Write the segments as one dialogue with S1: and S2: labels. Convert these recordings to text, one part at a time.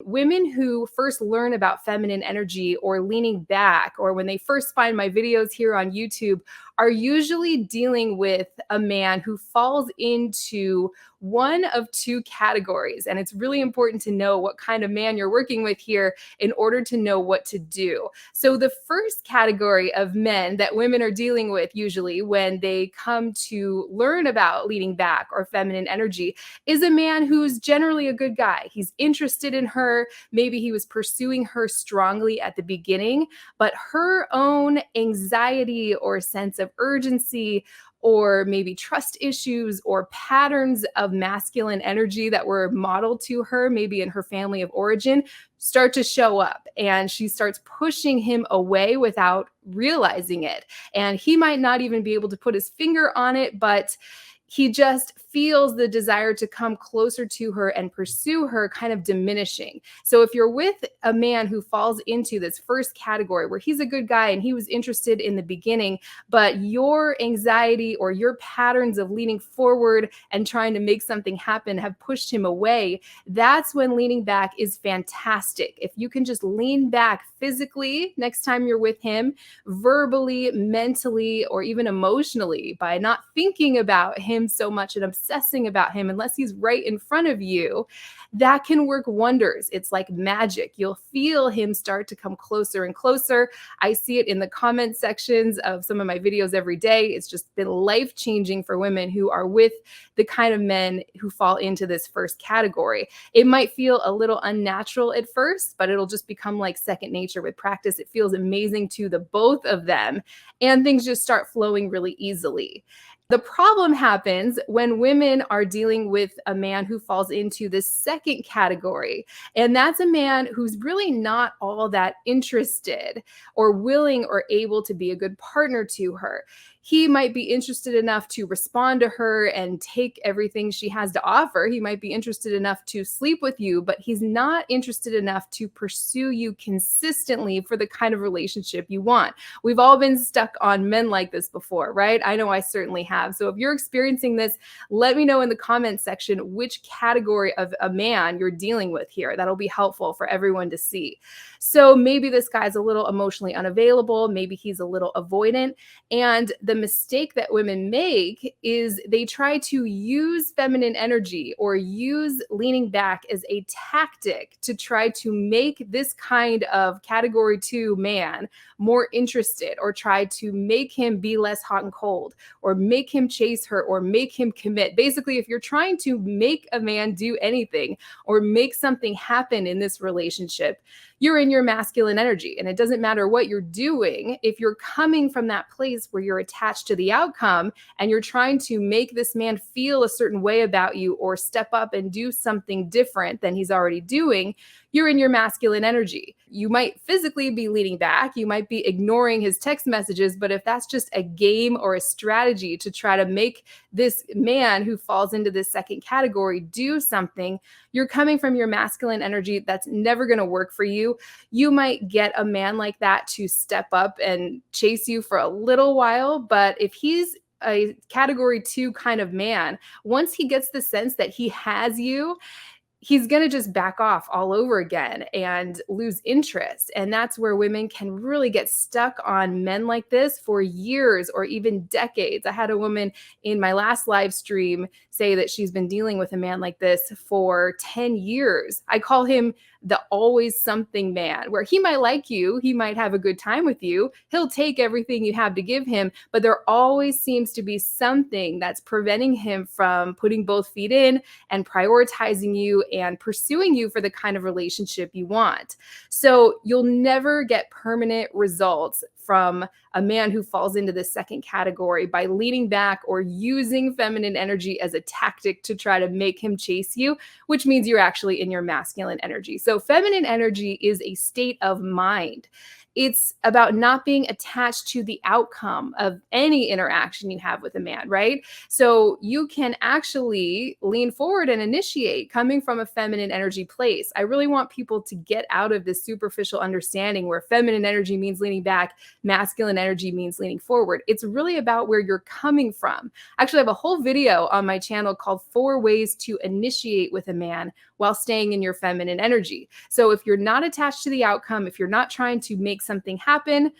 S1: Women who first learn about feminine energy or leaning back, or when they first find my videos here on YouTube, are usually dealing with a man who falls into one of two categories. And it's really important to know what kind of man you're working with here in order to know what to do. So, the first category of men that women are dealing with, usually when they come to learn about leaning back or feminine energy, is a man who's generally a good guy. He's interested in her. Maybe he was pursuing her strongly at the beginning, but her own anxiety or sense of urgency, or maybe trust issues or patterns of masculine energy that were modeled to her, maybe in her family of origin, start to show up. And she starts pushing him away without realizing it. And he might not even be able to put his finger on it, but he just feels the desire to come closer to her and pursue her kind of diminishing. So if you're with a man who falls into this first category where he's a good guy and he was interested in the beginning, but your anxiety or your patterns of leaning forward and trying to make something happen have pushed him away, that's when leaning back is fantastic. If you can just lean back physically next time you're with him, verbally, mentally, or even emotionally, by not thinking about him so much and obsessing about him unless he's right in front of you, that can work wonders. It's like magic. You'll feel him start to come closer and closer. I see it in the comment sections of some of my videos every day. It's just been life-changing for women who are with the kind of men who fall into this first category. It might feel a little unnatural at first, but it'll just become like second nature with practice. It feels amazing to the both of them, and things just start flowing really easily. The problem happens when women are dealing with a man who falls into the second category. And that's a man who's really not all that interested or willing or able to be a good partner to her. He might be interested enough to respond to her and take everything she has to offer. He might be interested enough to sleep with you, but he's not interested enough to pursue you consistently for the kind of relationship you want. We've all been stuck on men like this before, right? I know I certainly have. So if you're experiencing this, let me know in the comments section which category of a man you're dealing with here. That'll be helpful for everyone to see. So maybe this guy's a little emotionally unavailable. Maybe he's a little avoidant. And the mistake that women make is they try to use feminine energy or use leaning back as a tactic to try to make this kind of category 2 man more interested, or try to make him be less hot and cold, or make him chase her, or make him commit. Basically, if you're trying to make a man do anything or make something happen in this relationship, you're in your masculine energy. And it doesn't matter what you're doing. If you're coming from that place where you're attached to the outcome and you're trying to make this man feel a certain way about you or step up and do something different than he's already doing, you're in your masculine energy. You might physically be leaning back. You might be ignoring his text messages. But if that's just a game or a strategy to try to make this man who falls into this second category do something, you're coming from your masculine energy. That's never going to work for you. You might get a man like that to step up and chase you for a little while. But if he's a category 2 kind of man, once he gets the sense that he has you, he's going to just back off all over again and lose interest. And that's where women can really get stuck on men like this for years or even decades. I had a woman in my last live stream say that she's been dealing with a man like this for 10 years. I call him the always something man, where he might like you, he might have a good time with you, he'll take everything you have to give him, but there always seems to be something that's preventing him from putting both feet in and prioritizing you and pursuing you for the kind of relationship you want. So you'll never get permanent results from a man who falls into this second category by leaning back or using feminine energy as a tactic to try to make him chase you, which means you're actually in your masculine energy. So feminine energy is a state of mind. It's about not being attached to the outcome of any interaction you have with a man, right? So you can actually lean forward and initiate coming from a feminine energy place. I really want people to get out of this superficial understanding where feminine energy means leaning back, masculine energy means leaning forward. It's really about where you're coming from. Actually, I have a whole video on my channel called 4 Ways to Initiate with a Man while staying in your feminine energy. So if you're not attached to the outcome, if you're not trying to make something happen,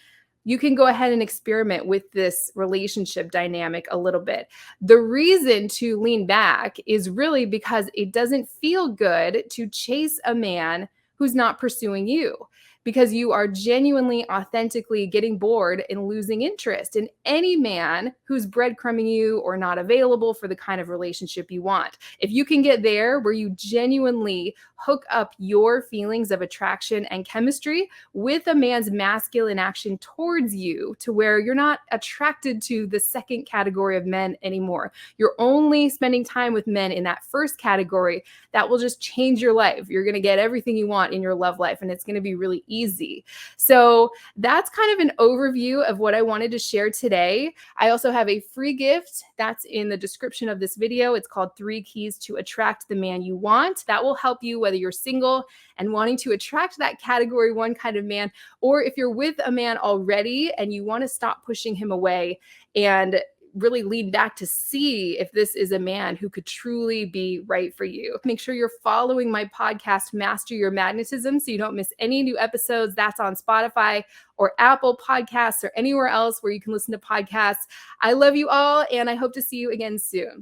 S1: you can go ahead and experiment with this relationship dynamic a little bit. The reason to lean back is really because it doesn't feel good to chase a man who's not pursuing you, because you are genuinely, authentically getting bored and losing interest in any man who's breadcrumbing you or not available for the kind of relationship you want. If you can get there where you genuinely hook up your feelings of attraction and chemistry with a man's masculine action towards you, to where you're not attracted to the second category of men anymore, you're only spending time with men in that first category, that will just change your life. You're going to get everything you want in your love life, and it's going to be really easy. So that's kind of an overview of what I wanted to share today. I also have a free gift that's in the description of this video. It's called 3 Keys to Attract the Man You Want. That will help you whether you're single and wanting to attract that category 1 kind of man, or if you're with a man already and you want to stop pushing him away and really lean back to see if this is a man who could truly be right for you. Make sure you're following my podcast, Master Your Magnetism, so you don't miss any new episodes. That's on Spotify or Apple Podcasts or anywhere else where you can listen to podcasts. I love you all, and I hope to see you again soon.